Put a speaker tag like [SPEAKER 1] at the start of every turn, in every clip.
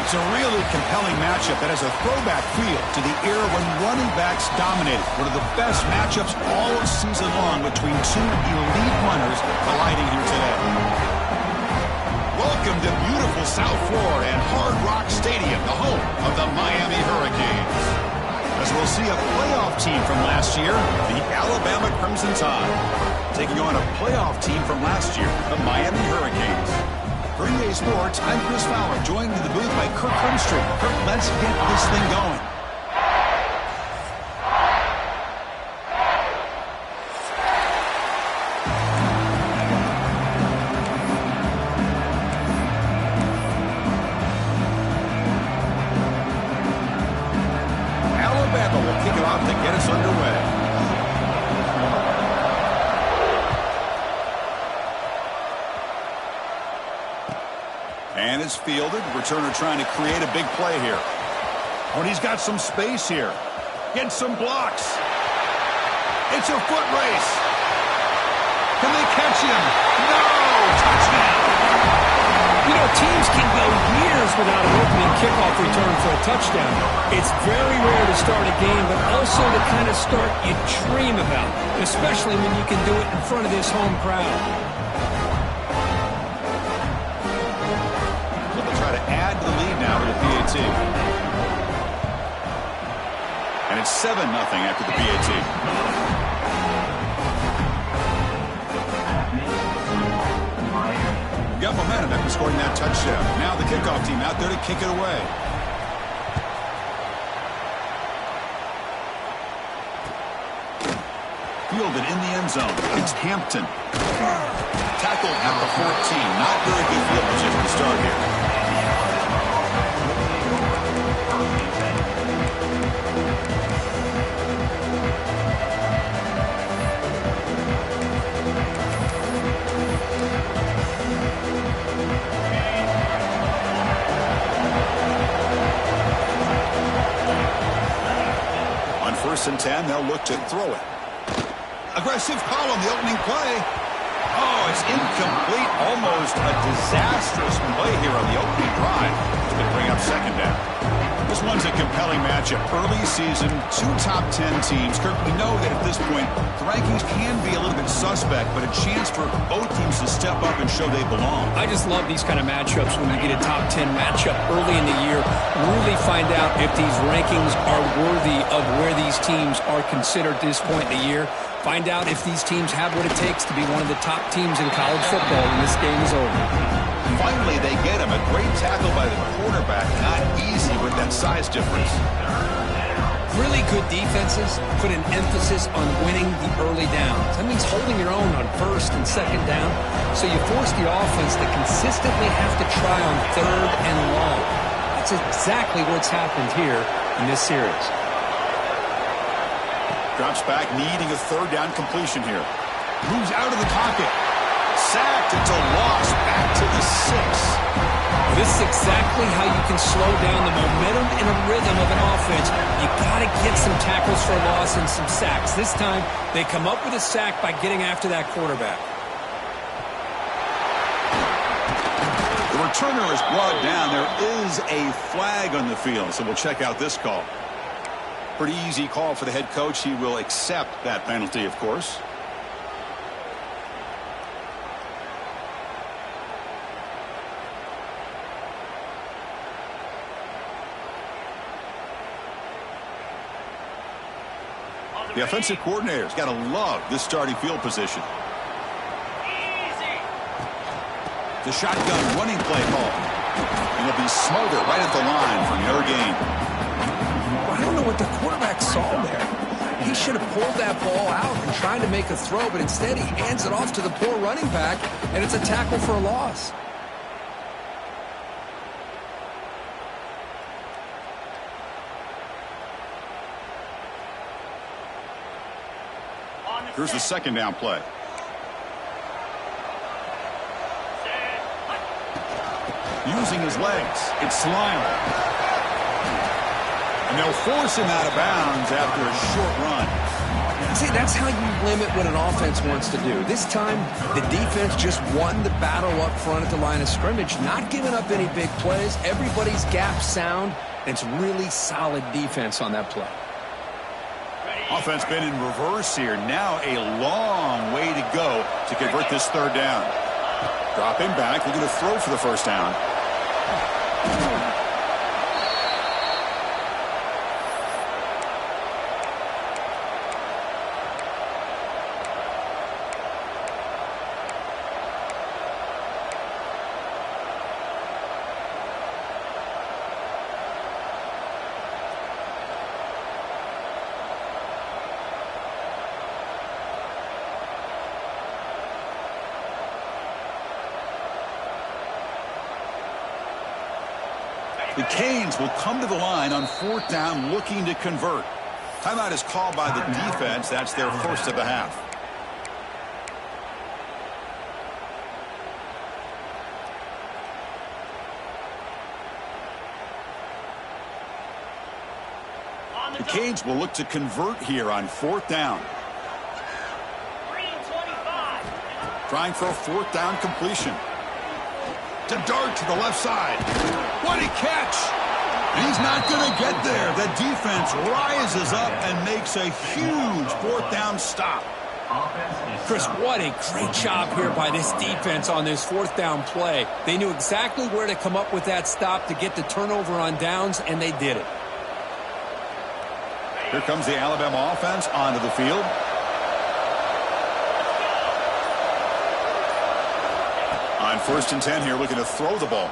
[SPEAKER 1] It's a really compelling matchup that has a throwback feel to the era when running backs dominated. One of the best matchups all season long between two elite runners colliding here today. Welcome to beautiful South Florida and Hard Rock Stadium, the home of the Miami Hurricanes. As we'll see a playoff team from last year, the Alabama Crimson Tide, taking on a playoff team from last year, the Miami Hurricanes. For EA Sports, I'm Chris Fowler, joined in the booth by Kirk Crimstreet. Kirk, let's get this thing going. Alabama will kick it off to get us underway. And it's fielded. Returner trying to create a big play here. Oh, and he's got some space here. Gets some blocks. It's a foot race. Can they catch him? No! Touchdown!
[SPEAKER 2] You know, teams can go years without an opening kickoff return for a touchdown. It's very rare to start a game, but also the kind of start you dream about, especially when you can do it in front of this home crowd.
[SPEAKER 1] Add to the lead now to the PAT. And it's 7-0 after the PAT. Got momentum after scoring that touchdown. Now the kickoff team out there to kick it away. Fielded in the end zone. It's Hampton. Tackled at the 14. Not very good field position to start here. First and 10, they'll look to throw it. Aggressive call on the opening play. Oh, it's incomplete. Almost a disastrous play here on the opening drive. It's going to bring up second down. This one's a compelling matchup. Early season, two top 10 teams. Kirk, we know that at this point, the rankings can be a little bit suspect, but a chance for both teams to step up and show they belong.
[SPEAKER 2] I just love these kind of matchups when you get a top 10 matchup early in the year. Really find out if these rankings are worthy of where these teams are considered at this point in the year. Find out if these teams have what it takes to be one of the top teams in college football when this game is over.
[SPEAKER 1] Finally, they get him. A great tackle by the quarterback. Not easy with that size difference.
[SPEAKER 2] Really good defenses put an emphasis on winning the early downs. That means holding your own on first and second down. So you force the offense to consistently have to try on third and long. That's exactly what's happened here in this series.
[SPEAKER 1] Drops back, needing a third down completion here. Moves out of the pocket. Sacked. It's a loss. Back to the 6.
[SPEAKER 2] This is exactly how you can slow down the momentum and a rhythm of an offense. You got to get some tackles for loss and some sacks. This time, they come up with a sack by getting after that quarterback.
[SPEAKER 1] The returner is brought down. There is a flag on the field, so we'll check out this call. Pretty easy call for the head coach. He will accept that penalty, of course. The offensive coordinator's got to love this starting field position. The shotgun running play call. And it'll be Smolder right at the line for no gain.
[SPEAKER 2] I don't know what the quarterback saw there. He should have pulled that ball out and tried to make a throw, but instead he hands it off to the poor running back, and it's a tackle for a loss.
[SPEAKER 1] Here's the second down play. Using his legs, it's Slimer. And they'll force him out of bounds after a short run.
[SPEAKER 2] See, that's how you limit what an offense wants to do. This time, the defense just won the battle up front at the line of scrimmage, not giving up any big plays. Everybody's gap sound, and it's really solid defense on that play.
[SPEAKER 1] Offense been in reverse here. Now a long way to go to convert this third down. Dropping back, looking to throw for the first down. The Canes will come to the line on fourth down looking to convert. Timeout is called by the defense. That's their first of the half. The Canes will look to convert here on fourth down. Trying for a fourth down completion. To dart to the left side. What a catch! And he's not going to get there. The defense rises up and makes a huge fourth down stop.
[SPEAKER 2] Chris, what a great job here by this defense on this fourth down play. They knew exactly where to come up with that stop to get the turnover on downs, and they did it.
[SPEAKER 1] Here comes the Alabama offense onto the field. On 1st and 10 here, looking to throw the ball.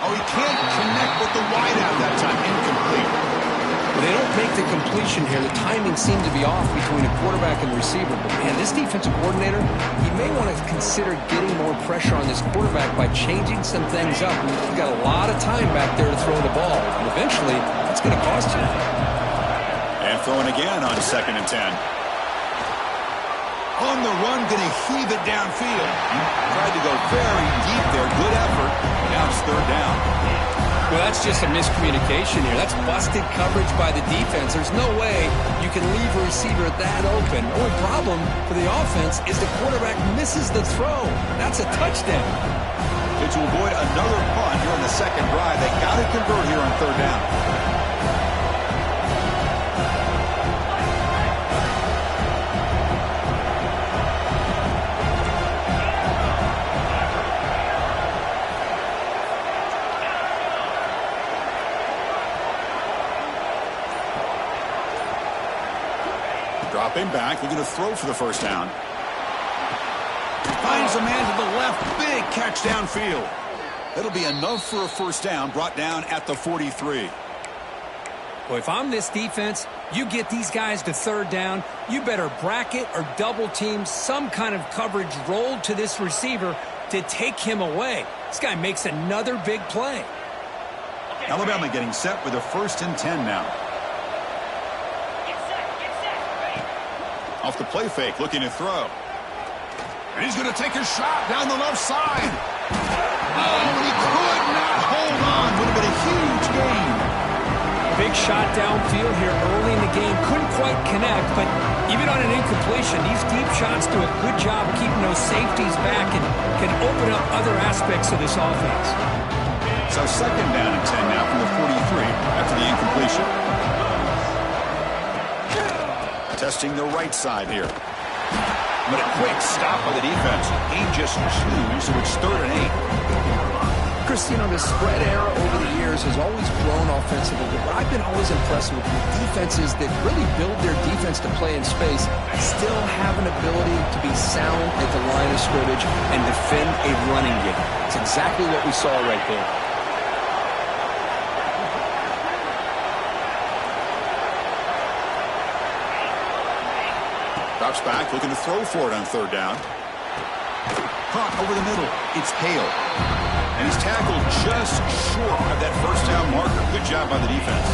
[SPEAKER 1] Oh, he can't connect with the wideout that time. Incomplete.
[SPEAKER 2] Well, they don't make the completion here. The timing seemed to be off between the quarterback and the receiver. But, man, this defensive coordinator, he may want to consider getting more pressure on this quarterback by changing some things up. You've got a lot of time back there to throw the ball. And eventually, that's going to cost you.
[SPEAKER 1] And throwing again on 2nd and 10. On the run, going to heave it downfield. Tried to go very deep there. Good effort. Now it's third down.
[SPEAKER 2] Well, that's just a miscommunication here. That's busted coverage by the defense. There's no way you can leave a receiver that open. The only problem for the offense is the quarterback misses the throw. That's a touchdown.
[SPEAKER 1] To avoid another punt here on the second drive, they got to convert here on third down. Dropping back, looking to throw for the first down. Finds a man to the left, big catch downfield. It'll be enough for a first down, brought down at the 43.
[SPEAKER 2] Well, if I'm this defense, you get these guys to third down, you better bracket or double team some kind of coverage rolled to this receiver to take him away. This guy makes another big play.
[SPEAKER 1] Alabama getting set with a 1st and 10 now. Off the play fake, looking to throw. And he's going to take a shot down the left side. Oh, and he could not hold on. Would have been a huge gain.
[SPEAKER 2] Big shot downfield here early in the game. Couldn't quite connect, but even on an incompletion, these deep shots do a good job of keeping those safeties back and can open up other aspects of this offense.
[SPEAKER 1] So 2nd down and 10 now from the 43 after the incompletion. Testing the right side here. But a quick stop by the defense. He just 2, so it's 3rd and 8.
[SPEAKER 2] Chris, you know, the spread era over the years has always grown offensively, but I've been always impressed with defenses that really build their defense to play in space, still have an ability to be sound at the line of scrimmage and defend a running game. It's exactly what we saw right there.
[SPEAKER 1] Drops back, looking to throw for it on third down. Caught over the middle. It's Hale. And he's tackled just short of that first down marker. Good job by the defense.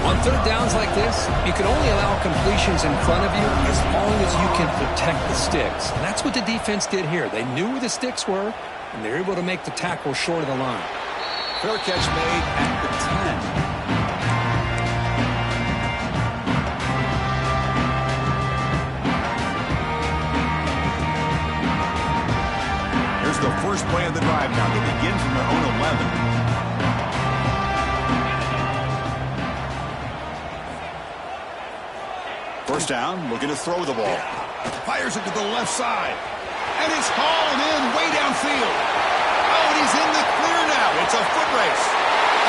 [SPEAKER 2] On third downs like this, you can only allow completions in front of you as long as you can protect the sticks. And that's what the defense did here. They knew where the sticks were, and they were able to make the tackle short of the line.
[SPEAKER 1] Fair catch made at the 10. of the drive now. They begin from their own 11. First down, looking to throw the ball. Fires it to the left side. And it's hauled in way downfield. Oh, and he's in the clear now. It's a foot race.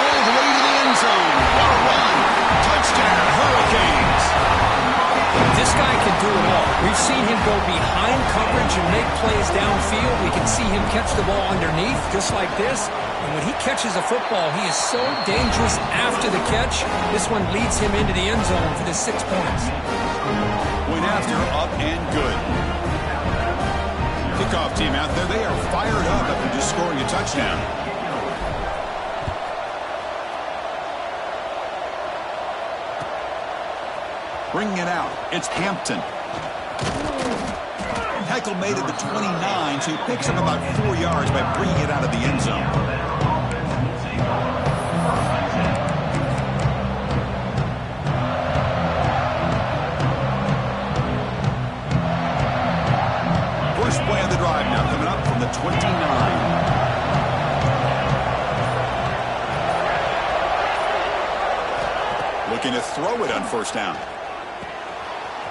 [SPEAKER 1] All the way to the end zone. What a run. Touchdown, Hurricanes.
[SPEAKER 2] This guy can do it all. We've seen him go behind coverage and make plays downfield. We can see him catch the ball underneath, just like this. And when he catches a football, he is so dangerous after the catch. This one leads him into the end zone for the 6 points.
[SPEAKER 1] Point after, up and good. Kickoff team out there, they are fired up after just scoring a touchdown. Bringing it out, it's Hampton. Tackle made at the 29, so he picks up about 4 yards by bringing it out of the end zone. First play of the drive now coming up from the 29. Looking to throw it on first down.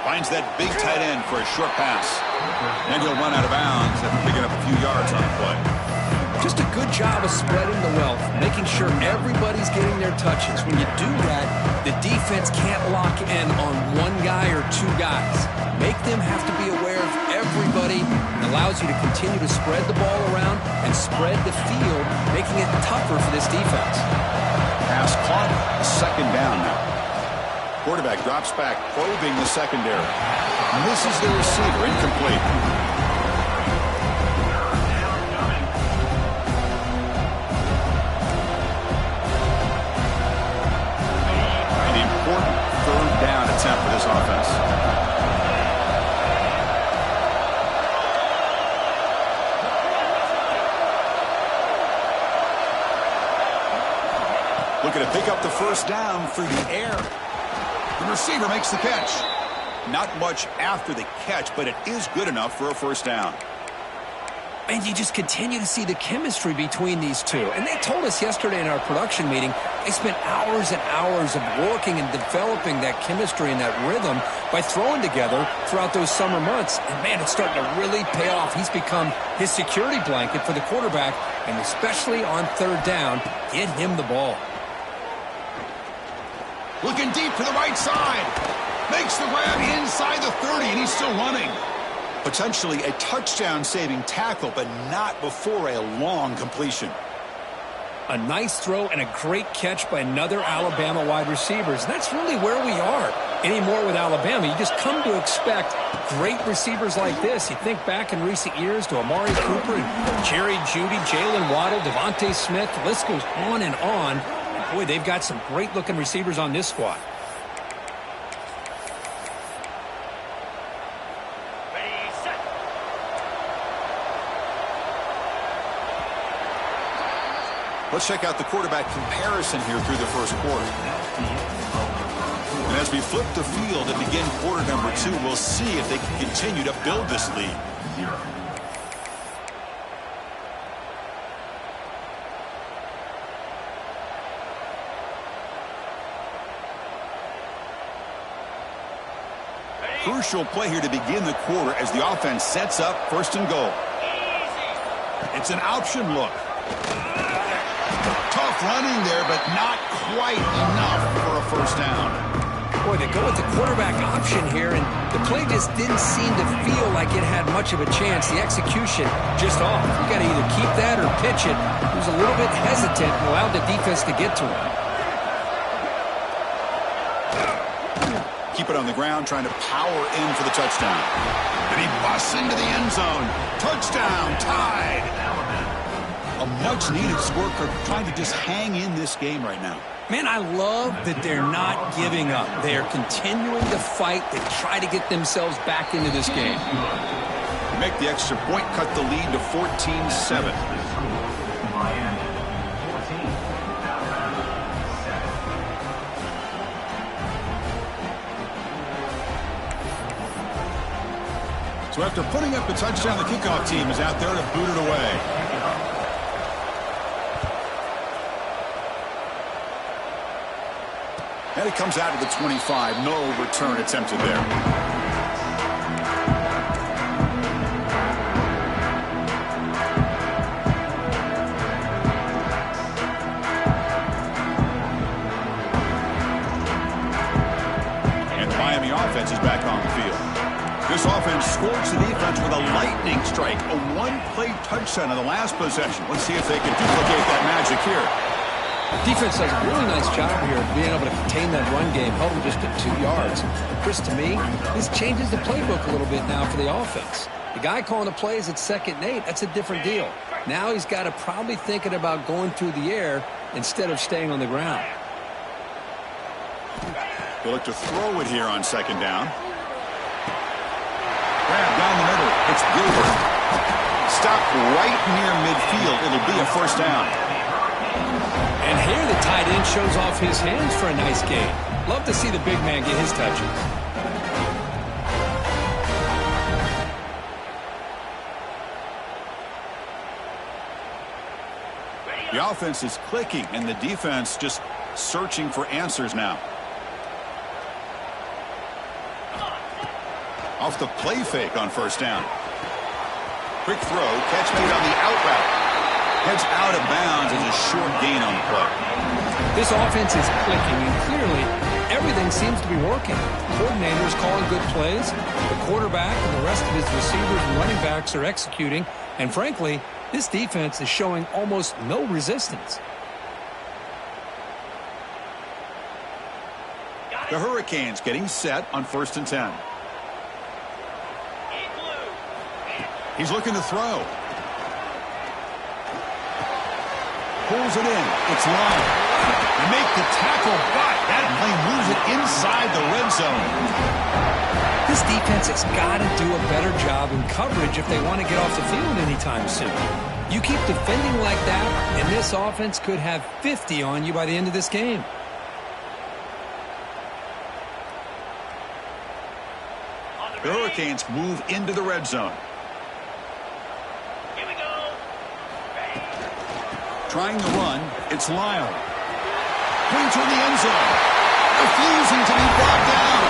[SPEAKER 1] Finds that big tight end for a short pass. And he'll run out of bounds after picking up a few yards on the play.
[SPEAKER 2] Just a good job of spreading the wealth, making sure everybody's getting their touches. When you do that, the defense can't lock in on one guy or two guys. Make them have to be aware of everybody. It allows you to continue to spread the ball around and spread the field, making it tougher for this defense.
[SPEAKER 1] Pass caught, second down now. Quarterback drops back, probing the secondary. Misses the receiver, incomplete. An important third down attempt for this offense. Looking to pick up the first down through the air. The receiver makes the catch. Not much after the catch, but it is good enough for a first down.
[SPEAKER 2] And you just continue to see the chemistry between these two. And they told us yesterday in our production meeting, they spent hours and hours of working and developing that chemistry and that rhythm by throwing together throughout those summer months. And, man, it's starting to really pay off. He's become his security blanket for the quarterback, and especially on third down, get him the ball.
[SPEAKER 1] Looking deep to the right side. Makes the grab inside the 30, and he's still running. Potentially a touchdown-saving tackle, but not before a long completion.
[SPEAKER 2] A nice throw and a great catch by another Alabama wide receivers. And that's really where we are anymore with Alabama. You just come to expect great receivers like this. You think back in recent years to Amari Cooper, and Jerry Jeudy, Jalen Waddle, Devontae Smith. The list goes on and on. Boy, they've got some great-looking receivers on this squad.
[SPEAKER 1] Let's check out the quarterback comparison here through the first quarter. And as we flip the field and begin quarter number 2, we'll see if they can continue to build this lead. Crucial play here to begin the quarter as the offense sets up first and goal. It's an option look. Tough running there, but not quite enough for a first down.
[SPEAKER 2] Boy, they go with the quarterback option here, and the play just didn't seem to feel like it had much of a chance. The execution just off. You got to either keep that or pitch it. He was a little bit hesitant and allowed the defense to get to him.
[SPEAKER 1] Keep it on the ground, trying to power in for the touchdown. And he busts into the end zone. Touchdown, tied. A much-needed scorecard trying to just hang in this game right now.
[SPEAKER 2] Man, I love that they're not giving up. They are continuing to fight. They try to get themselves back into this game.
[SPEAKER 1] Make the extra point, cut the lead to 14-7. So after putting up the touchdown, the kickoff team is out there to boot it away. And it comes out to the 25. No return attempted there. Miami offense is back on the field. This offense scorched the defense with a lightning strike, a one-play touchdown in the last possession. Let's see if they can duplicate that magic here.
[SPEAKER 2] Defense does a really nice job here of being able to contain that run game, held them just at 2 yards. Chris, to me, this changes the playbook a little bit now for the offense. The guy calling the plays at 2nd and 8, that's a different deal. Now he's got to probably thinking about going through the air instead of staying on the ground.
[SPEAKER 1] They look to throw it here on 2nd down. Grab down the middle. It's Gilbert. Stopped right near midfield. It'll be a 1st down.
[SPEAKER 2] And here the tight end shows off his hands for a nice gain. Love to see the big man get his touches.
[SPEAKER 1] The offense is clicking, and the defense just searching for answers now. Off the play fake on 1st down. Quick throw, catch made on the out route. Heads out of bounds as a short gain on the play.
[SPEAKER 2] This offense is clicking, and clearly everything seems to be working. The coordinator is calling good plays. The quarterback and the rest of his receivers and running backs are executing. And frankly, this defense is showing almost no resistance.
[SPEAKER 1] The Hurricanes getting set on 1st and 10. He's looking to throw. Pulls it in. It's long. They make the tackle, but that play moves it inside the red zone.
[SPEAKER 2] This defense has got to do a better job in coverage if they want to get off the field anytime soon. You keep defending like that, and this offense could have 50 on you by the end of this game.
[SPEAKER 1] The Hurricanes move into the red zone. Trying to run, it's Lyle. Points in the end zone. Refusing to be brought down.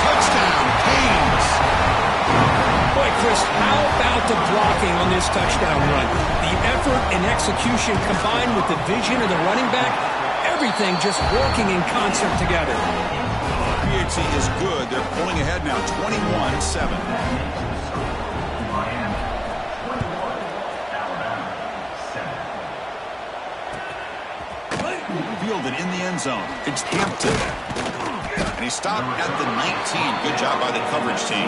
[SPEAKER 1] Touchdown, Canes.
[SPEAKER 2] Boy, Chris, how about the blocking on this touchdown run? The effort and execution combined with the vision of the running back, everything just working in concert together.
[SPEAKER 1] PAT is good. They're pulling ahead now, 21-7. Fielded in the end zone. It's Hampton. And he stopped at the 19. Good job by the coverage team.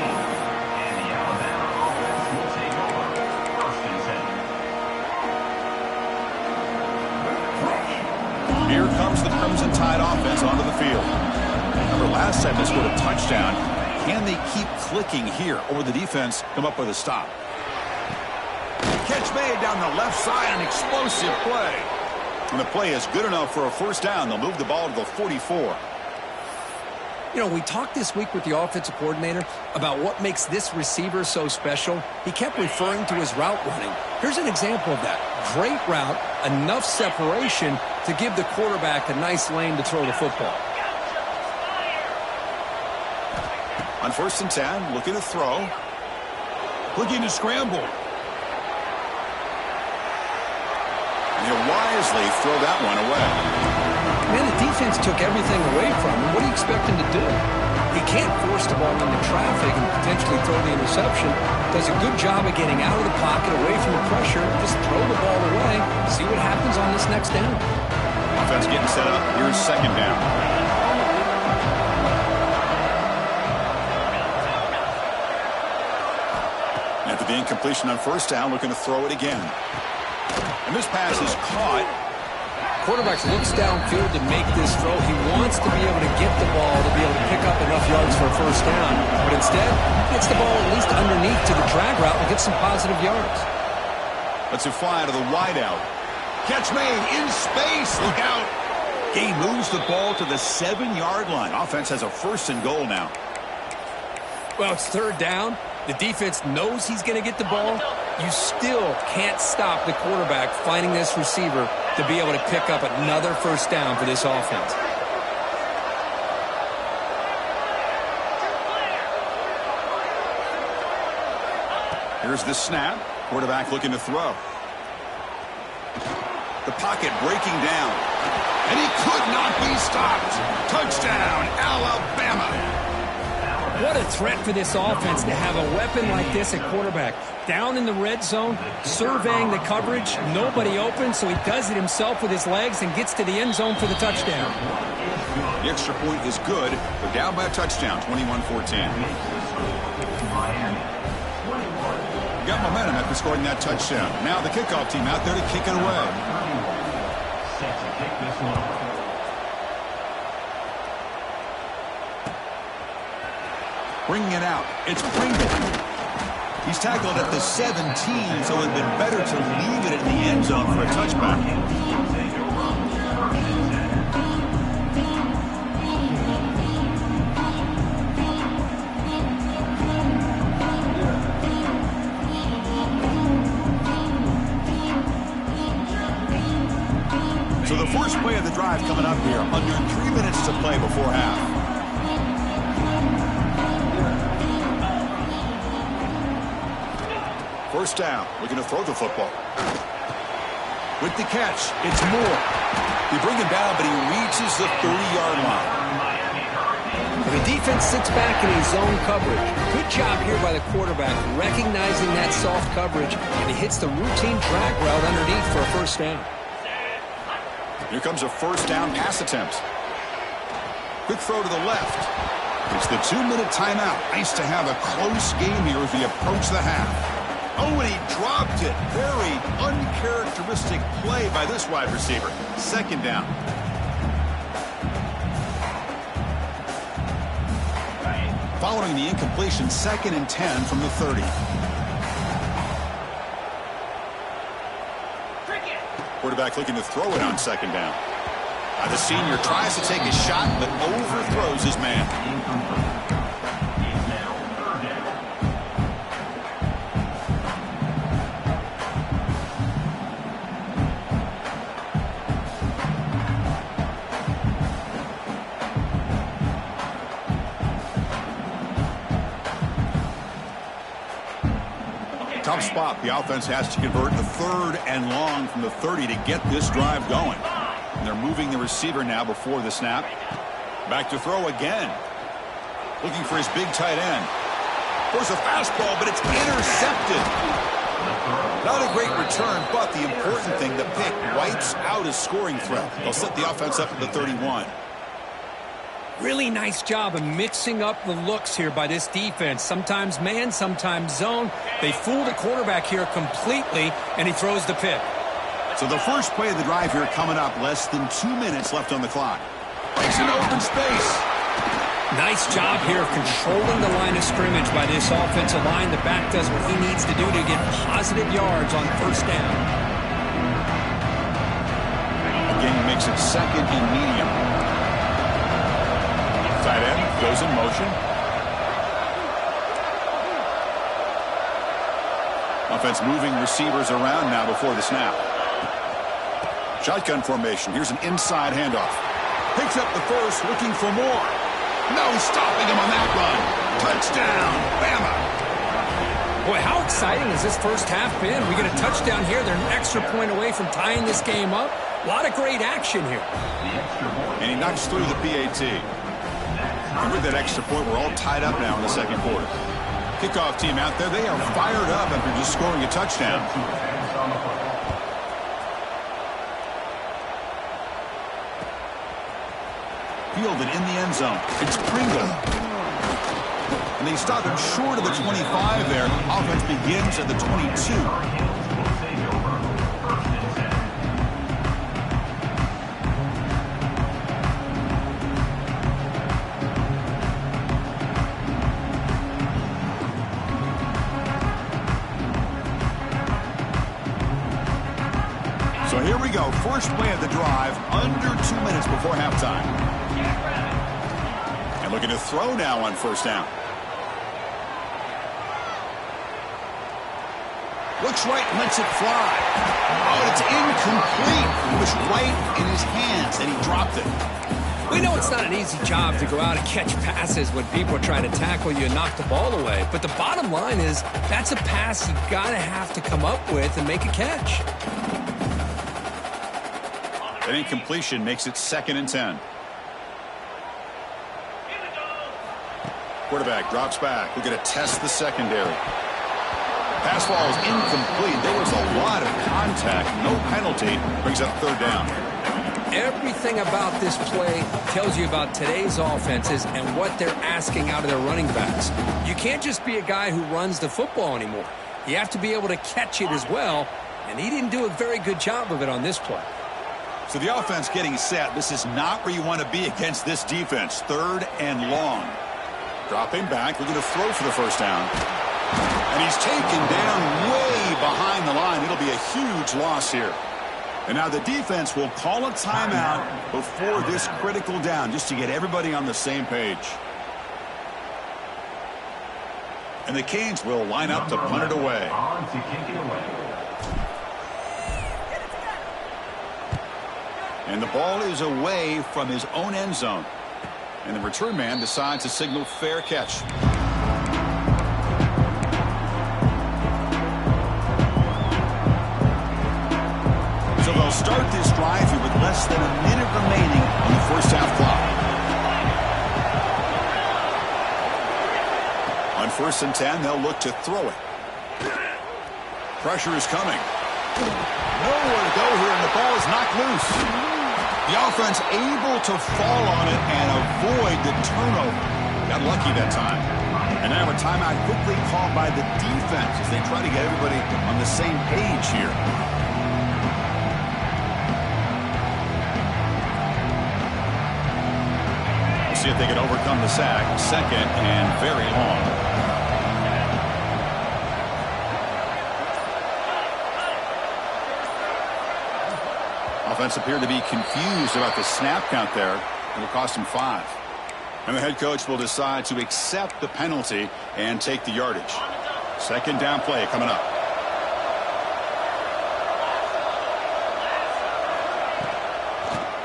[SPEAKER 1] Here comes the Crimson Tide offense onto the field. Remember, last time they scored a touchdown. Can they keep clicking here, or will the defense come up with a stop? Catch made down the left side, an explosive play. And the play is good enough for a 1st down. They'll move the ball to the 44.
[SPEAKER 2] You know, we talked this week with the offensive coordinator about what makes this receiver so special. He kept referring to his route running. Here's an example of that. Great route, enough separation to give the quarterback a nice lane to throw the football.
[SPEAKER 1] On 1st and 10, looking to throw. Looking to scramble. And he'll wisely throw that one away.
[SPEAKER 2] Man, the defense took everything away from him. What do you expect him to do? He can't force the ball into traffic and potentially throw the interception. Does a good job of getting out of the pocket, away from the pressure. Just throw the ball away. See what happens on this next down.
[SPEAKER 1] Offense getting set up. Here's 2nd down. After the incompletion on 1st down, looking to throw it again. And this pass is caught.
[SPEAKER 2] Quarterback looks downfield to make this throw. He wants to be able to get the ball to be able to pick up enough yards for a 1st down. But instead, gets the ball at least underneath to the drag route and gets some positive yards.
[SPEAKER 1] Let's it fly to the wideout. Catch made in space. Look out. He moves the ball to the 7-yard line. Offense has a 1st and goal now.
[SPEAKER 2] Well, it's 3rd down. The defense knows he's going to get the ball. You still can't stop the quarterback finding this receiver to be able to pick up another 1st down for this offense.
[SPEAKER 1] Here's the snap. Quarterback looking to throw. The pocket breaking down. And he could not be stopped. Touchdown, Alabama.
[SPEAKER 2] What a threat for this offense to have a weapon like this at quarterback. Down in the red zone, surveying the coverage, nobody open, so he does it himself with his legs and gets to the end zone for the touchdown.
[SPEAKER 1] The extra point is good. They're down by a touchdown, 21-14. Got momentum after scoring that touchdown. Now the kickoff team out there to kick it away. Bringing it out, it's Pringle. He's tackled at the 17, so it would have been better to leave it in the end zone for a touchback. So the first play of the drive coming up here, under 3 minutes to play before half. First down, looking to throw the football. With the catch, it's Moore. They bring him down, but he reaches the 30-yard line.
[SPEAKER 2] The defense sits back in his zone coverage. Good job here by the quarterback, recognizing that soft coverage, and he hits the routine drag route underneath for a first down.
[SPEAKER 1] Here comes a first down pass attempt. Quick throw to the left. It's the 2-minute timeout. Nice to have a close game here as we approach the half. Oh, and he dropped it. Very uncharacteristic play by this wide receiver. Second down. Following the incompletion, 2nd and 10 from the 30. Quarterback looking to throw it on 2nd down. The senior tries to take a shot, but overthrows his man. Tough spot. The offense has to convert the 3rd and long from the 30 to get this drive going. And they're moving the receiver now before the snap. Back to throw again. Looking for his big tight end. There's a fastball, but it's intercepted. Not a great return, but the important thing, the pick wipes out his scoring threat. They'll set the offense up at the 31.
[SPEAKER 2] Really nice job of mixing up the looks here by this defense. Sometimes man, sometimes zone. They fool the quarterback here completely, and he throws the pick.
[SPEAKER 1] So the first play of the drive here coming up. Less than 2 minutes left on the clock. Makes an open space.
[SPEAKER 2] Nice job here of controlling the line of scrimmage by this offensive line. The back does what he needs to do to get positive yards on first down.
[SPEAKER 1] Again, he makes it 2nd and medium. Tight end goes in motion. Offense moving receivers around now before the snap. Shotgun formation. Here's an inside handoff. Picks up the first, looking for more. No stopping him on that run. Touchdown, Bama.
[SPEAKER 2] Boy, how exciting has this first half been? We get a touchdown here. They're an extra point away from tying this game up. A lot of great action here.
[SPEAKER 1] And he knocks through the PAT. And with that extra point, we're all tied up now in the 2nd quarter. Kickoff team out there, they are fired up after just scoring a touchdown. Fielded in the end zone. It's Pringle. And they stop him short of the 25 there. Offense begins at the 22. So here we go. First play of the drive, under 2 minutes before halftime. And looking to throw now on first down. Looks right, lets it fly. Oh, it's incomplete. It was right in his hands, and he dropped it.
[SPEAKER 2] We know it's not an easy job to go out and catch passes when people are trying to tackle you and knock the ball away. But the bottom line is that's a pass you got to have to come up with and make a catch.
[SPEAKER 1] An incompletion makes it 2nd and 10. Quarterback drops back. We're going to test the secondary. Pass ball is incomplete. There was a lot of contact. No penalty. Brings up 3rd down.
[SPEAKER 2] Everything about this play tells you about today's offenses and what they're asking out of their running backs. You can't just be a guy who runs the football anymore. You have to be able to catch it as well, and he didn't do a very good job of it on this play.
[SPEAKER 1] So the offense getting set. This is not where you want to be against this defense. 3rd and long. Dropping back. We're going to throw for the 1st down. And he's taken down way behind the line. It'll be a huge loss here. And now the defense will call a timeout before this critical down, just to get everybody on the same page. And the Canes will line up to punt it away. And the ball is away from his own end zone. And the return man decides to signal fair catch. So they'll start this drive here with less than a minute remaining on the 1st half clock. On 1st and 10, they'll look to throw it. Pressure is coming. Nowhere to go here, and the ball is knocked loose. The offense able to fall on it and avoid the turnover. Got lucky that time. And now a timeout quickly called by the defense as they try to get everybody on the same page here. See if they can overcome the sack. 2nd and very long. Offense appeared to be confused about the snap count there. It'll cost him 5. And the head coach will decide to accept the penalty and take the yardage. 2nd down play coming up.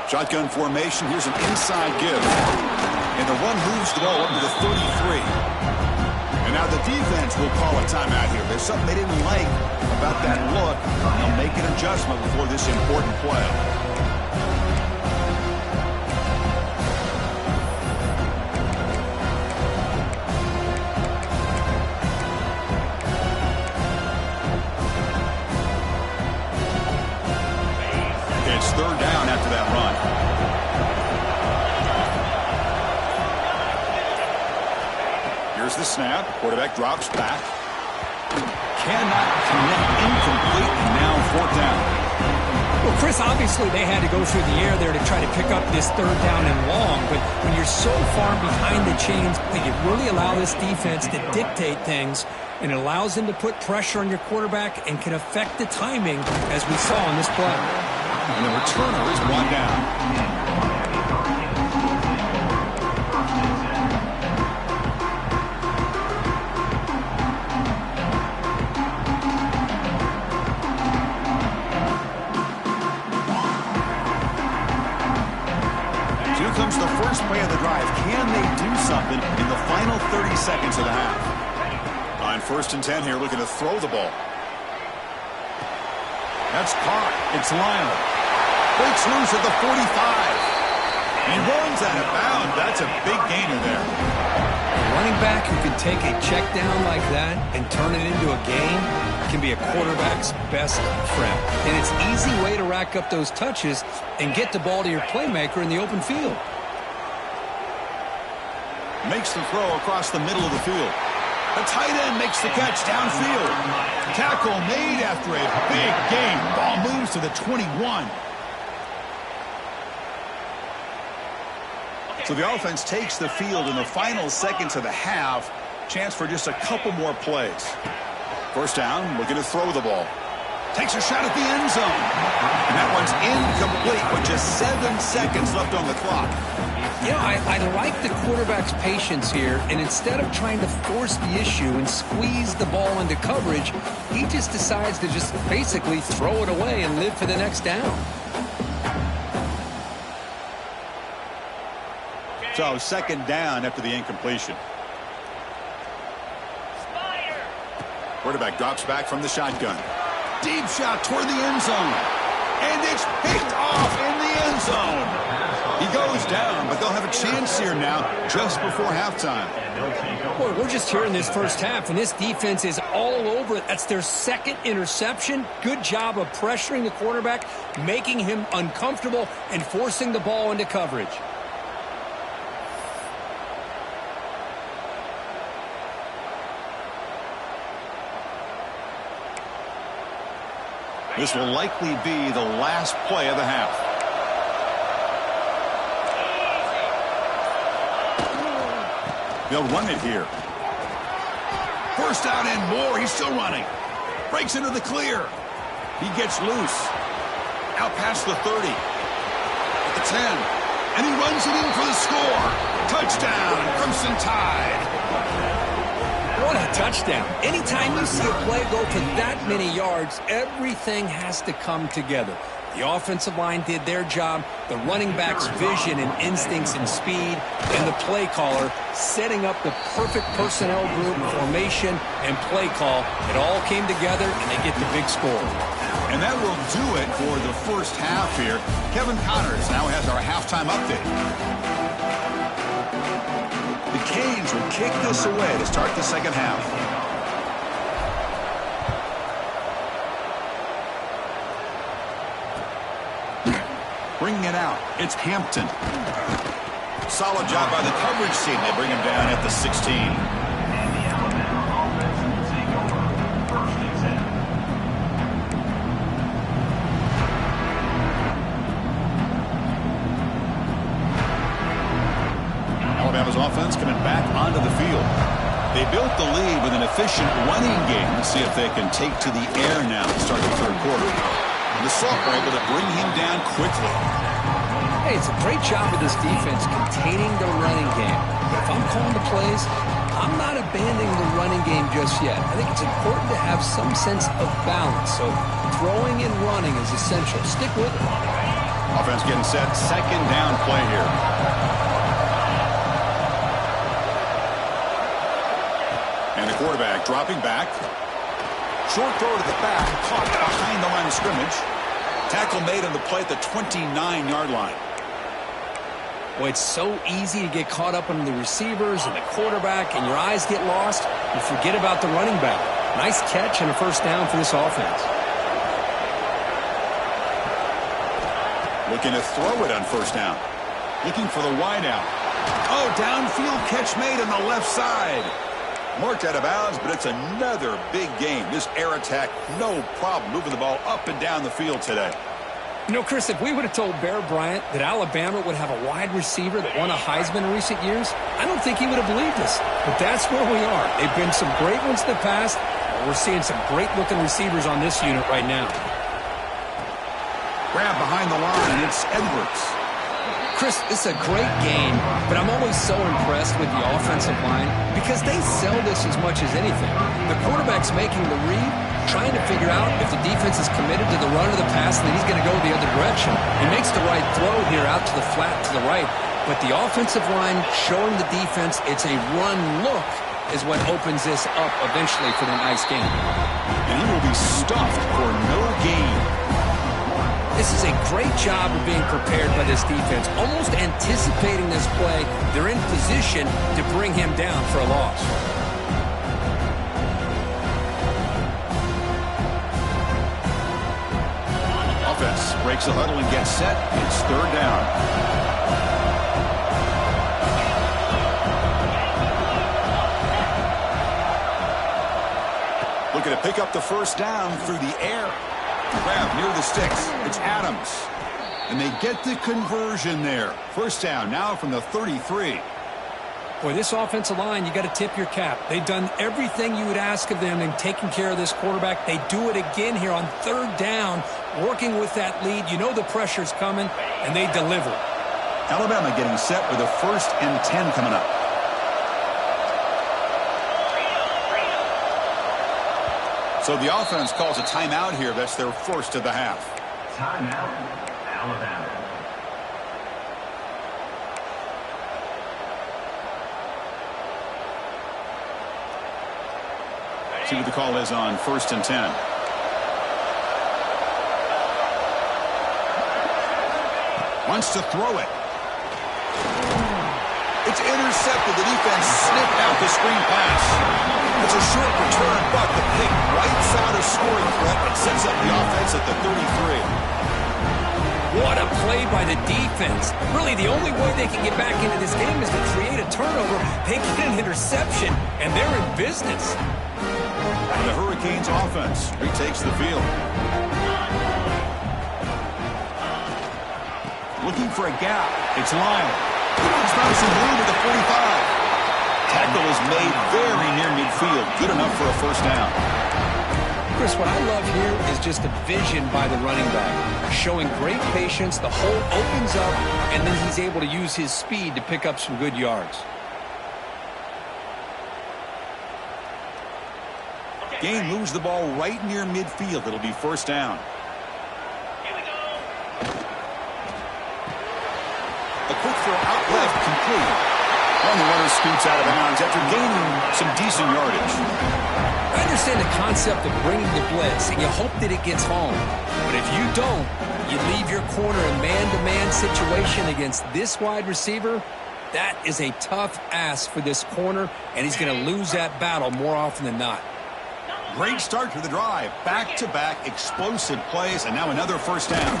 [SPEAKER 1] Shotgun formation. Here's an inside give. And the run moves the ball up to the 33. And now the defense will call a timeout here. There's something they didn't like about that look. They'll make an adjustment before this important play. It's 3rd down after that run. Here's the snap. Quarterback drops back. Cannot connect. Incomplete. And now 4th down.
[SPEAKER 2] Well, Chris, obviously they had to go through the air there to try to pick up this 3rd down and long. But when you're so far behind the chains, you really allow this defense to dictate things. And it allows them to put pressure on your quarterback and can affect the timing, as we saw in this play.
[SPEAKER 1] And the returner is brought down. Here comes the first play of the drive. Can they do something in the final 30 seconds of the half? On 1st and 10 here, looking to throw the ball. That's caught. It's Lionel. Breaks loose at the 45. He runs out of bounds. That's a big gainer there.
[SPEAKER 2] A running back who can take a check down like that and turn it into a gain can be a quarterback's best friend. And it's an easy way to rack up those touches and get the ball to your playmaker in the open field.
[SPEAKER 1] Makes the throw across the middle of the field. The tight end makes the catch downfield. Tackle made after a big gain. Ball moves to the 21. So the offense takes the field in the final seconds of the half. Chance for just a couple more plays. 1st down, looking to throw the ball. Takes a shot at the end zone. And that one's incomplete with just 7 seconds left on the clock.
[SPEAKER 2] You know, I like the quarterback's patience here, and instead of trying to force the issue and squeeze the ball into coverage, he just decides to just basically throw it away and live for the next down.
[SPEAKER 1] So second down after the incompletion. Quarterback drops back from the shotgun. Deep shot toward the end zone. And it's picked off in the end zone. He goes down, but they'll have a chance here now just before halftime.
[SPEAKER 2] Boy, we're just here in this first half, and this defense is all over it. That's their second interception. Good job of pressuring the quarterback, making him uncomfortable, and forcing the ball into coverage.
[SPEAKER 1] This will likely be the last play of the half. They'll run it here. First down and more. He's still running. Breaks into the clear. He gets loose. Out past the 30. At the 10. And he runs it in for the score. Touchdown, Crimson Tide.
[SPEAKER 2] What a touchdown. Anytime you see a play go for that many yards, everything has to come together. The offensive line did their job, the running back's vision and instincts and speed, and the play caller setting up the perfect personnel group, formation, and play call. It all came together, and they get the big score.
[SPEAKER 1] And that will do it for the first half here. Kevin Connors now has our halftime update. The Canes will kick this away to start the second half. Bringing it out, it's Hampton. Solid job by the coverage team. They bring him down at the 16. Alabama's offense coming back onto the field. They built the lead with an efficient running game. Let's see if they can take to the air now to start the third quarter. The Salt were able to bring him down quickly.
[SPEAKER 2] Hey, it's a great job of this defense containing the running game. But if I'm calling the plays, I'm not abandoning the running game just yet. I think it's important to have some sense of balance. So throwing and running is essential. Stick with it.
[SPEAKER 1] Offense getting set. Second down play here. And the quarterback dropping back. Short throw to the back, caught behind the line of scrimmage. Tackle made on the play at the 29-yard line.
[SPEAKER 2] Well, it's so easy to get caught up on the receivers and the quarterback, and your eyes get lost. You forget about the running back. Nice catch and a first down for this offense.
[SPEAKER 1] Looking to throw it on first down. Looking for the wide out. Oh, downfield catch made on the left side. Marked out of bounds, but it's another big game. This air attack, no problem moving the ball up and down the field today.
[SPEAKER 2] You know, Chris, if we would have told Bear Bryant that Alabama would have a wide receiver that won a Heisman in recent years, I don't think he would have believed us. But that's where we are. They've been some great ones in the past. We're seeing some great-looking receivers on this unit right now.
[SPEAKER 1] Grab behind the line, and it's Edwards.
[SPEAKER 2] Chris, this is a great game, but I'm always so impressed with the offensive line because they sell this as much as anything. The quarterback's making the read, trying to figure out if the defense is committed to the run or the pass, and then he's going to go the other direction. He makes the right throw here out to the flat to the right, but the offensive line showing the defense it's a run look is what opens this up eventually for the nice game.
[SPEAKER 1] And he will be stuffed for no gain.
[SPEAKER 2] This is a great job of being prepared by this defense, almost anticipating this play. They're in position to bring him down for a loss.
[SPEAKER 1] Offense breaks the huddle and gets set. It's third down. Looking to pick up the first down through the air. Grab near the sticks. It's Adams. And they get the conversion there. First down now from the 33.
[SPEAKER 2] Boy, this offensive line, you got to tip your cap. They've done everything you would ask of them in taking care of this quarterback. They do it again here on third down, working with that lead. You know the pressure's coming, and they deliver.
[SPEAKER 1] Alabama getting set with a 1st and 10 coming up. So the offense calls a timeout here. That's their first of the half.
[SPEAKER 3] Timeout, Alabama.
[SPEAKER 1] See what the call is on 1st and 10. Wants to throw it. It's intercepted. The defense sniffed out the screen pass. It's a short return, but the pick writes out a scoring threat and sets up the offense at the 33.
[SPEAKER 2] What a play by the defense. Really, the only way they can get back into this game is to create a turnover. They get an interception, and they're in business.
[SPEAKER 1] And the Hurricanes offense retakes the field. Looking for a gap. It's Lyle. He's bouncing through to the 45. Tackle is made very near midfield. Good enough for a first down.
[SPEAKER 2] Chris, what I love here is just the vision by the running back. Showing great patience, the hole opens up, and then he's able to use his speed to pick up some good yards.
[SPEAKER 1] Gain moves the ball right near midfield. It'll be first down. A quick throw out left, complete. And the runner scoots out of bounds after gaining some decent yardage.
[SPEAKER 2] I understand the concept of bringing the blitz, and you hope that it gets home. But if you don't, you leave your corner in man-to-man situation against this wide receiver. That is a tough ask for this corner, and he's going to lose that battle more often than not.
[SPEAKER 1] Great start to the drive. Back-to-back explosive plays, and now another first down.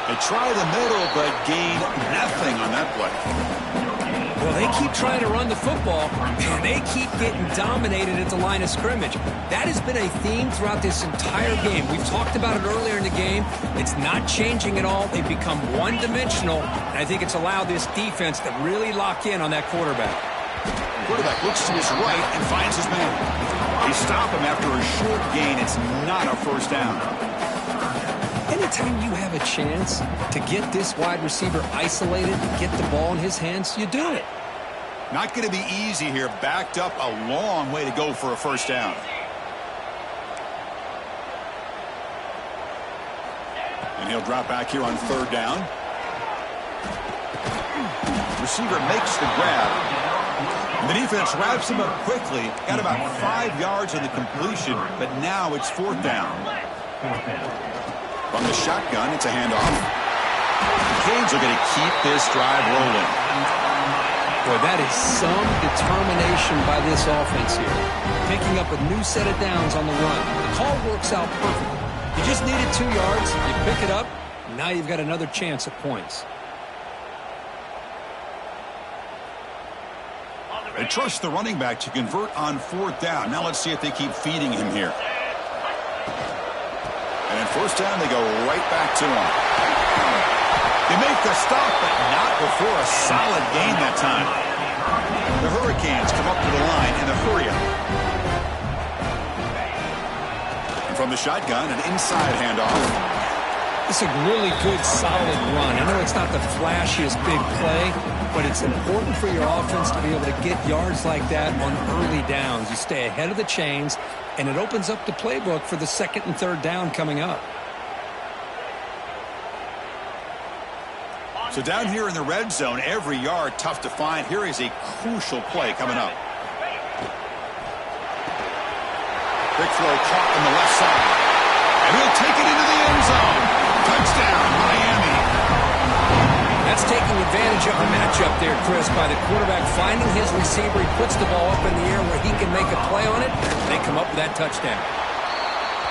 [SPEAKER 1] They try the middle, but gain nothing on that play.
[SPEAKER 2] Well, they keep trying to run the football, and they keep getting dominated at the line of scrimmage. That has been a theme throughout this entire game. We've talked about it earlier in the game. It's not changing at all. They've become one-dimensional, and I think it's allowed this defense to really lock in on that quarterback.
[SPEAKER 1] The quarterback looks to his right and finds his man. They stop him after a short gain. It's not a first down.
[SPEAKER 2] Anytime you have a chance to get this wide receiver isolated, get the ball in his hands, you do it.
[SPEAKER 1] Not going to be easy here. Backed up a long way to go for a first down. And he'll drop back here on third down. Receiver makes the grab. And the defense wraps him up quickly. Got about 5 yards on the completion, but now it's fourth down. From the shotgun, it's a handoff. The Canes are going to keep this drive rolling.
[SPEAKER 2] Boy, that is some determination by this offense here. Picking up a new set of downs on the run. The call works out perfectly. You just needed 2 yards. You pick it up. Now you've got another chance at points.
[SPEAKER 1] They trust the running back to convert on fourth down. Now let's see if they keep feeding him here. And in first down, they go right back to him. They make the stop, but not before a solid gain that time. The Hurricanes come up to the line in a hurry-up. And from the shotgun, an inside handoff.
[SPEAKER 2] It's a really good, solid run. I know it's not the flashiest big play, but it's important for your offense to be able to get yards like that on early downs. You stay ahead of the chains, and it opens up the playbook for the second and third down coming up.
[SPEAKER 1] So down here in the red zone, every yard tough to find. Here is a crucial play coming up. Big throw caught on the left side. And he'll take it into the end zone. Touchdown, Miami.
[SPEAKER 2] That's taking advantage of the matchup there, Chris, by the quarterback finding his receiver. He puts the ball up in the air where he can make a play on it. They come up with that touchdown.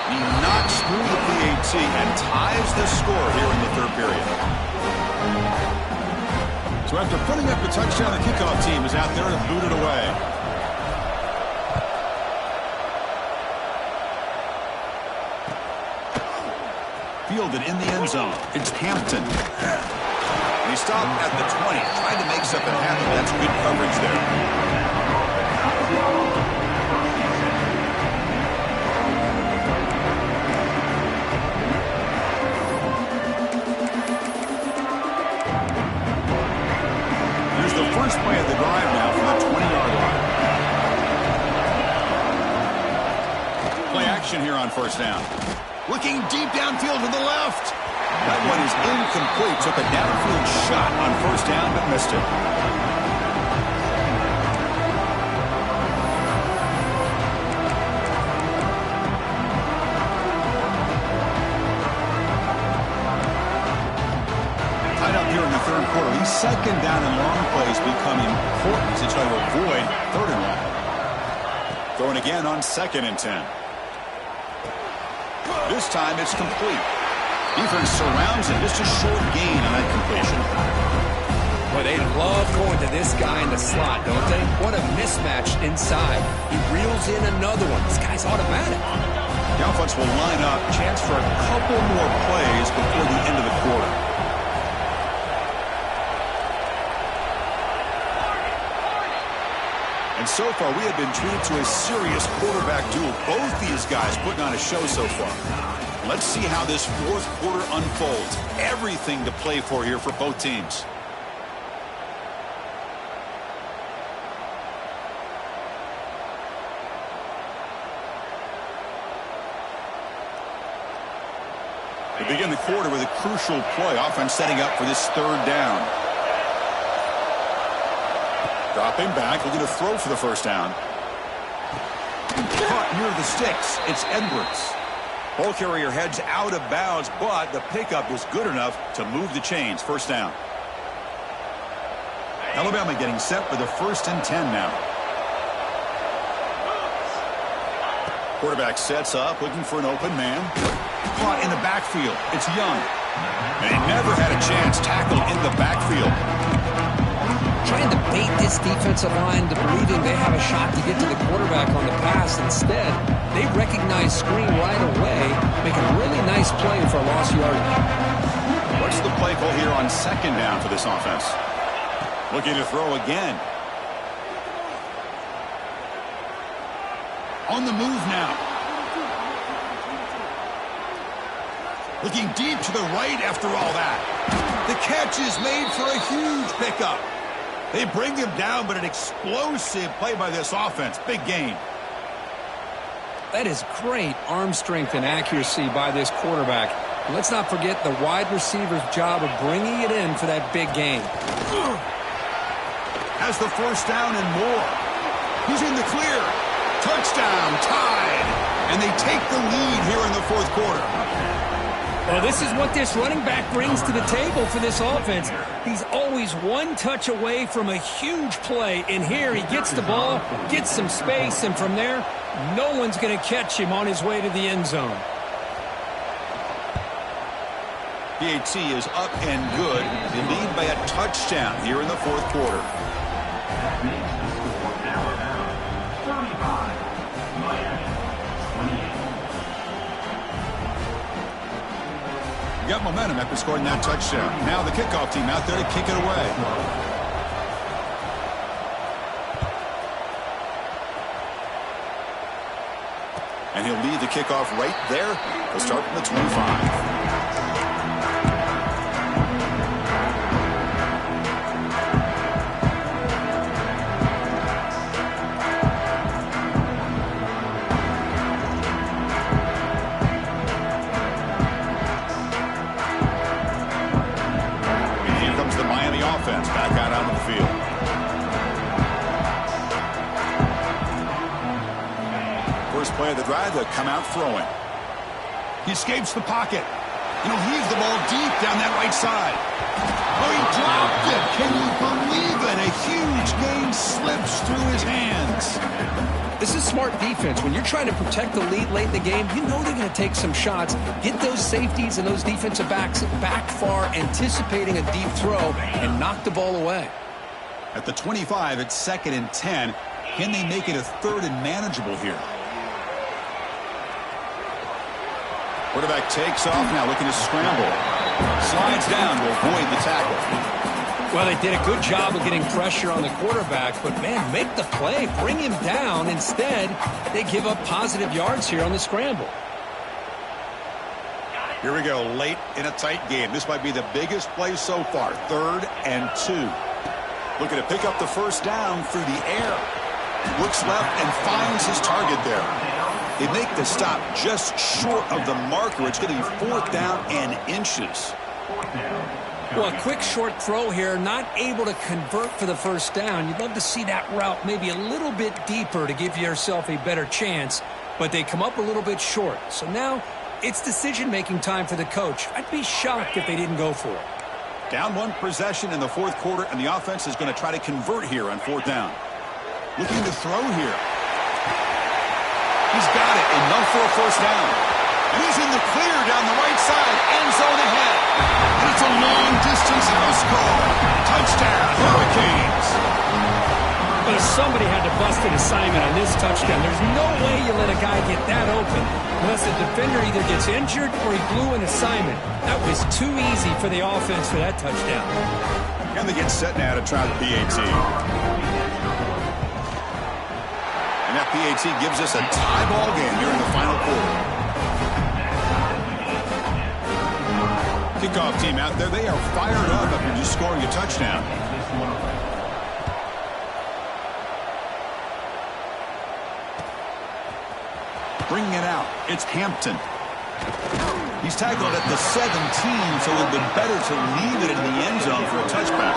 [SPEAKER 1] He knocks through the PAT and ties the score here in the third period. So after putting up the touchdown, the kickoff team is out there to boot it away. Fielded in the end zone. It's Hampton. And he stopped at the 20. Tried to make something happen. That's good coverage there. First play of the drive now from the 20-yard line. Play action here on first down. Looking deep downfield to the left. That one is incomplete. Took a downfield shot on first down, but missed it. down and long plays become important as they try to avoid 3rd and long. Going again on 2nd and 10. This time it's complete. Defense surrounds him. Just a short gain on that completion.
[SPEAKER 2] Boy, they love going to this guy in the slot, don't they? What a mismatch inside. He reels in another one. This guy's automatic.
[SPEAKER 1] The offense will line up. Chance for a couple more plays before the end of the quarter. And so far, we have been treated to a serious quarterback duel. Both these guys putting on a show so far. Let's see how this 4th quarter unfolds. Everything to play for here for both teams. We begin the quarter with a crucial play. Offense setting up for this 3rd down. Dropping back, looking to throw for the 1st down. Caught near the sticks. It's Edwards. Ball carrier heads out of bounds, but the pickup was good enough to move the chains. 1st down. Alabama getting set for the 1st and 10 now. Quarterback sets up, looking for an open man. Caught in the backfield. It's Young. And he never had a chance. Tackled in the backfield.
[SPEAKER 2] Trying to bait this defensive line to believing they have a shot to get to the quarterback on the pass. Instead, they recognize screen right away, make a really nice play for a lost yardage.
[SPEAKER 1] What's the play call here on 2nd down for this offense? Looking to throw again. On the move now. Looking deep to the right after all that. The catch is made for a huge pickup. They bring him down, but an explosive play by this offense. Big gain.
[SPEAKER 2] That is great arm strength and accuracy by this quarterback. And let's not forget the wide receiver's job of bringing it in for that big gain.
[SPEAKER 1] Has the 1st down and more. He's in the clear. Touchdown, tied. And they take the lead here in the 4th quarter.
[SPEAKER 2] Well, this is what this running back brings to the table for this offense. He's always one touch away from a huge play. And here he gets the ball, gets some space, and from there, no one's going to catch him on his way to the end zone.
[SPEAKER 1] PAT is up and good. They lead by a touchdown here in the 4th quarter. Got momentum after scoring that touchdown. Now the kickoff team out there to kick it away. And he'll lead the kickoff right there. He'll start from the 25. Offense back out onto the field. First play of the drive, they'll come out throwing. He escapes the pocket. He'll heave the ball deep down that right side. Oh, he dropped it. Can you believe it? A huge gain slips through his hands.
[SPEAKER 2] This is smart defense. When you're trying to protect the lead late in the game, you know they're going to take some shots, get those safeties and those defensive backs back far, anticipating a deep throw, and knock the ball away.
[SPEAKER 1] At the 25, it's 2nd and 10. Can they make it a 3rd and manageable here? Quarterback takes off now, looking to scramble. Slides down to avoid the tackle.
[SPEAKER 2] Well, they did a good job of getting pressure on the quarterback, but, man, make the play, bring him down. Instead, they give up positive yards here on the scramble.
[SPEAKER 1] Here we go, late in a tight game. This might be the biggest play so far, 3rd and 2. Looking to pick up the 1st down through the air. Looks left and finds his target there. They make the stop just short of the marker. It's going to be 4th down and inches.
[SPEAKER 2] Well, a quick short throw here, not able to convert for the 1st down. You'd love to see that route maybe a little bit deeper to give yourself a better chance, but they come up a little bit short. So now it's decision-making time for the coach. I'd be shocked if they didn't go for it.
[SPEAKER 1] Down one possession in the fourth quarter, and the offense is going to try to convert here on fourth down. Looking to throw here. He's got it, enough for a first down. And he's in the clear down the right side, end zone ahead. And it's a long-distance house call. Touchdown, Hurricanes.
[SPEAKER 2] But somebody had to bust an assignment on this touchdown. There's no way you let a guy get that open unless the defender either gets injured or he blew an assignment. That was too easy for the offense for that touchdown.
[SPEAKER 1] And they get set now to try the PAT. And that PAT gives us a tie ball game here in the final quarter. Kickoff team out there, they are fired up after just scoring a touchdown. Bringing it out, it's Hampton. He's tackled at the 17, so it would be better to leave it in the end zone for a touchback.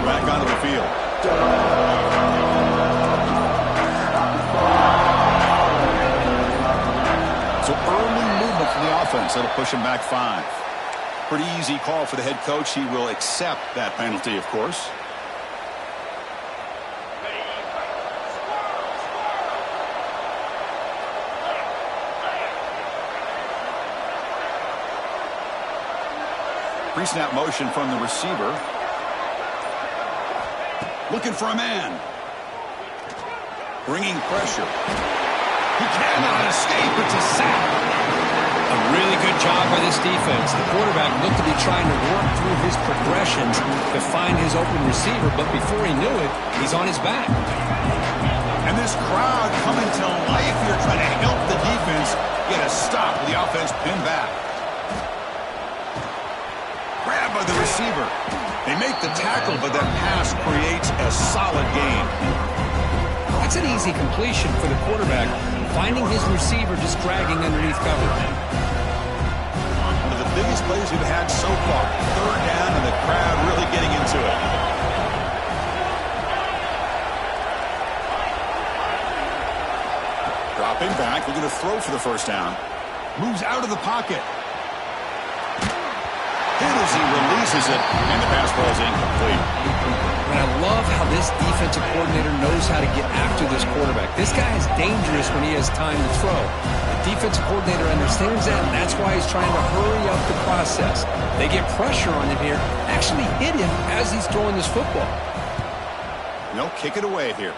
[SPEAKER 1] Back onto the field. So early movement from the offense. That'll push him back 5. Pretty easy call for the head coach. He will accept that penalty, of course. Pre-snap motion from the receiver. Looking for a man. Bringing pressure. He cannot escape. It's a sack.
[SPEAKER 2] A really good job by this defense. The quarterback looked to be trying to work through his progressions to find his open receiver, but before he knew it, he's on his back.
[SPEAKER 1] And this crowd coming to life here trying to help the defense get a stop with the offense pinned back. Grab by the receiver. They make the tackle, but that pass creates a solid gain.
[SPEAKER 2] That's an easy completion for the quarterback, finding his receiver just dragging underneath cover.
[SPEAKER 1] One of the biggest plays we've had so far. Third down, and the crowd really getting into it. Dropping back, looking to throw for the first down. Moves out of the pocket. Hit as he releases it, and the pass ball is incomplete.
[SPEAKER 2] And I love how this defensive coordinator knows how to get after this quarterback. This guy is dangerous when he has time to throw. The defensive coordinator understands that, and that's why he's trying to hurry up the process. They get pressure on him here, actually hit him as he's throwing this football.
[SPEAKER 1] They'll kick it away here.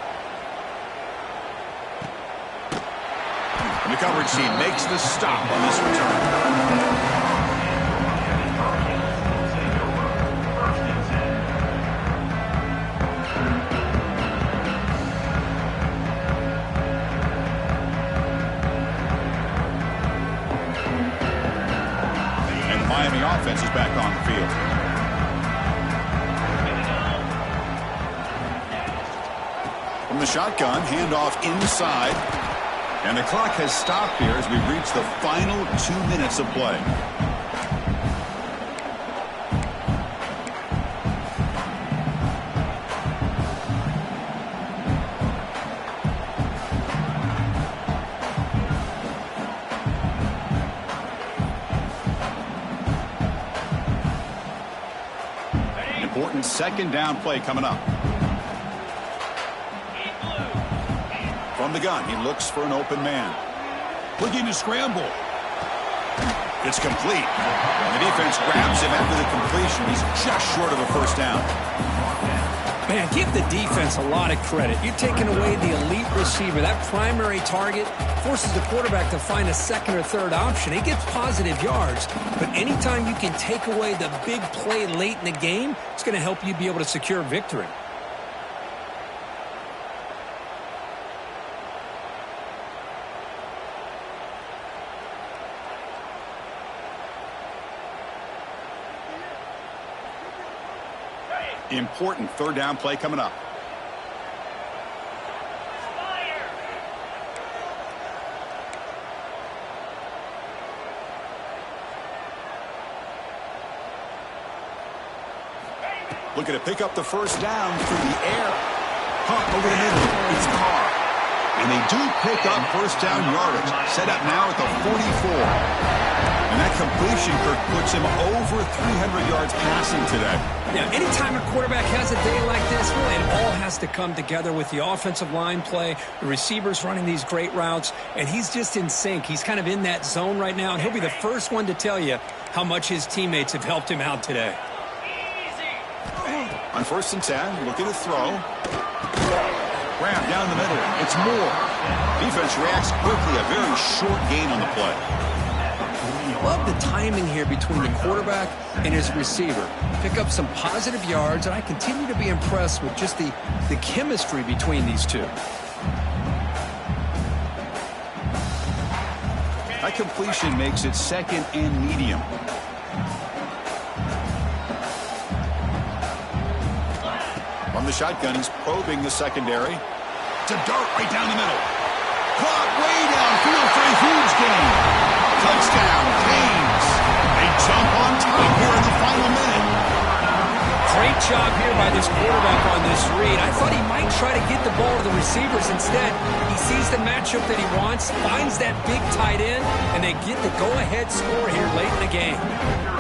[SPEAKER 1] And the coverage team makes the stop on this return. Miami offense is back on the field. From the shotgun, handoff inside. And the clock has stopped here as we reach the final 2 minutes of play. Important second down play coming up. From the gun, he looks for an open man. Looking to scramble. It's complete. And the defense grabs him after the completion. He's just short of a first down.
[SPEAKER 2] Man, give the defense a lot of credit. You're taking away the elite receiver. That primary target forces the quarterback to find a second or third option. He gets positive yards, but anytime you can take away the big play late in the game, it's going to help you be able to secure victory.
[SPEAKER 1] Important third down play coming up. Looking to pick up the first down through the air. Caught over the middle. It's Carr. And they do pick up first down yardage. Set up now at the 44. And that completion, Kirk, puts him over 300 yards passing today.
[SPEAKER 2] Now, anytime a quarterback has a day like this, really, it all has to come together with the offensive line play, the receivers running these great routes, and he's just in sync. He's kind of in that zone right now, and he'll be the first one to tell you how much his teammates have helped him out today.
[SPEAKER 1] On 1st and 10, looking to throw. Grab down the middle. It's Moore. Defense reacts quickly. A very short gain on the play.
[SPEAKER 2] Love the timing here between the quarterback and his receiver. Pick up some positive yards, and I continue to be impressed with just the chemistry between these two.
[SPEAKER 1] That completion makes it 2nd and medium. From the shotgun, he's probing the secondary. To dart right down the middle. Caught way downfield for a huge gain. Touchdown, Canes. They jump on top here in the final minute.
[SPEAKER 2] Great job here by this quarterback on this read. I thought he might try to get the ball to the receivers. Instead, he sees the matchup that he wants, finds that big tight end, and they get the go-ahead score here late in the game.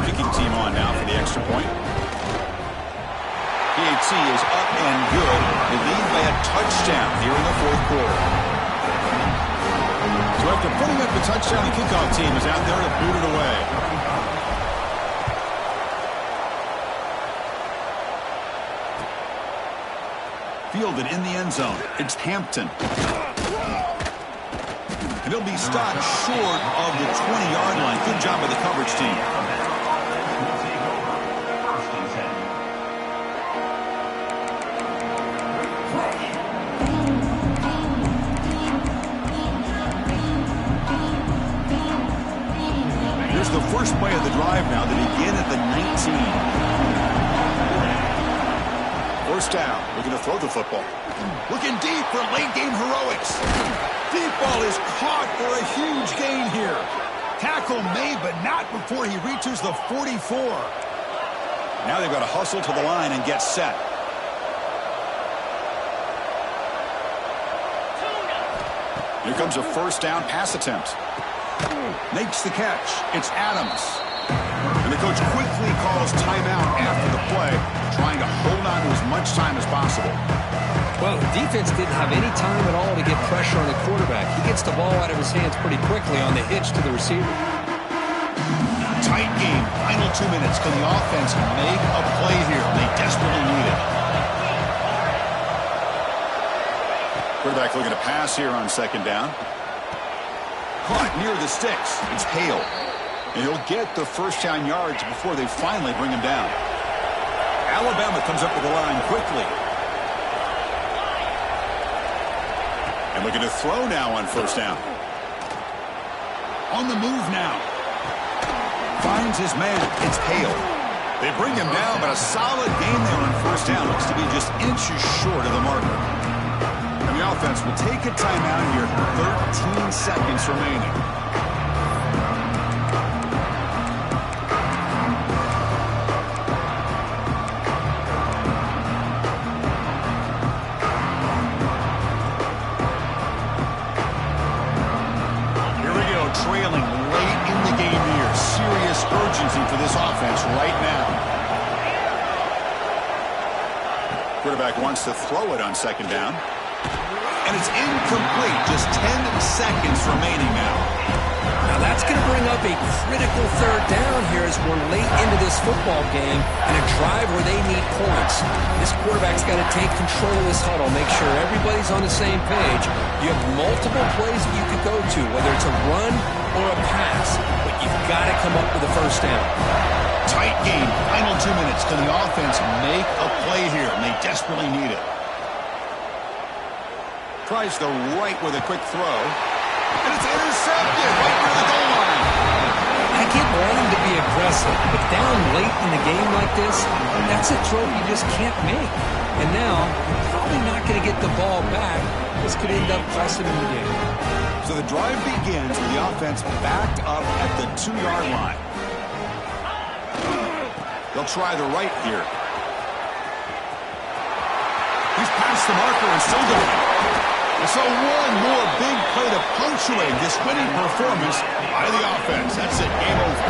[SPEAKER 1] Kicking team on now for the extra point. PAT is up and good. They lead by a touchdown here in the 4th quarter. So after putting up the touchdown, the kickoff team is out there to boot it away. Fielded in the end zone. It's Hampton. And he'll be stopped short of the 20-yard line. Good job by the coverage team. Here's the first play of the drive now. They begin at the 19. First down, looking to throw the football. Looking deep for late-game heroics. Deep ball is caught for a huge gain here. Tackle made, but not before he reaches the 44. Now they've got to hustle to the line and get set. Here comes a first down pass attempt. Makes the catch. It's Adams. And the coach quickly calls timeout after the play, trying to hold on to as much time as possible.
[SPEAKER 2] Well, the defense didn't have any time at all to get pressure on the quarterback. He gets the ball out of his hands pretty quickly on the hitch to the receiver.
[SPEAKER 1] Tight game. Final 2 minutes. Can the offense make a play here? They desperately need it. Quarterback looking to pass here on 2nd down. Caught near the sticks. It's Hale. And he'll get the first down yards before they finally bring him down. Alabama comes up with the line quickly. And looking to throw now on first down. On the move now. Finds his man. It's Hale. They bring him down, but a solid gain there on first down. Looks to be just inches short of the marker. And the offense will take a timeout here. 13 seconds remaining. Trailing late in the game here. Serious urgency for this offense right now. Quarterback wants to throw it on 2nd down. And it's incomplete. Just 10 seconds remaining now.
[SPEAKER 2] Now that's going to bring up a critical 3rd down here as we're late into this football game and a drive where they need points. This quarterback's got to take control of this huddle, make sure everybody's on the same page. You have multiple plays that you could go to, whether it's a run or a pass, but you've got to come up with a first down.
[SPEAKER 1] Tight game. Final 2 minutes. Can the offense make a play here? And they desperately need it. Tries the right with a quick throw. And it's intercepted right near the goal line.
[SPEAKER 2] I get wanting to be aggressive, but down late in the game like this, that's a throw you just can't make. And now, you're probably not going to get the ball back. This could end up costing them the game.
[SPEAKER 1] So the drive begins with the offense backed up at the 2-yard line. They'll try the right here. He's past the marker and still going. So one more big play to punctuate this winning performance by the offense. That's it. Game over.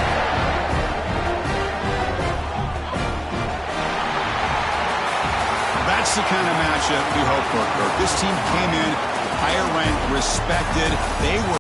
[SPEAKER 1] That's the kind of matchup we hope for, Kirk. This team came in higher ranked, respected. They were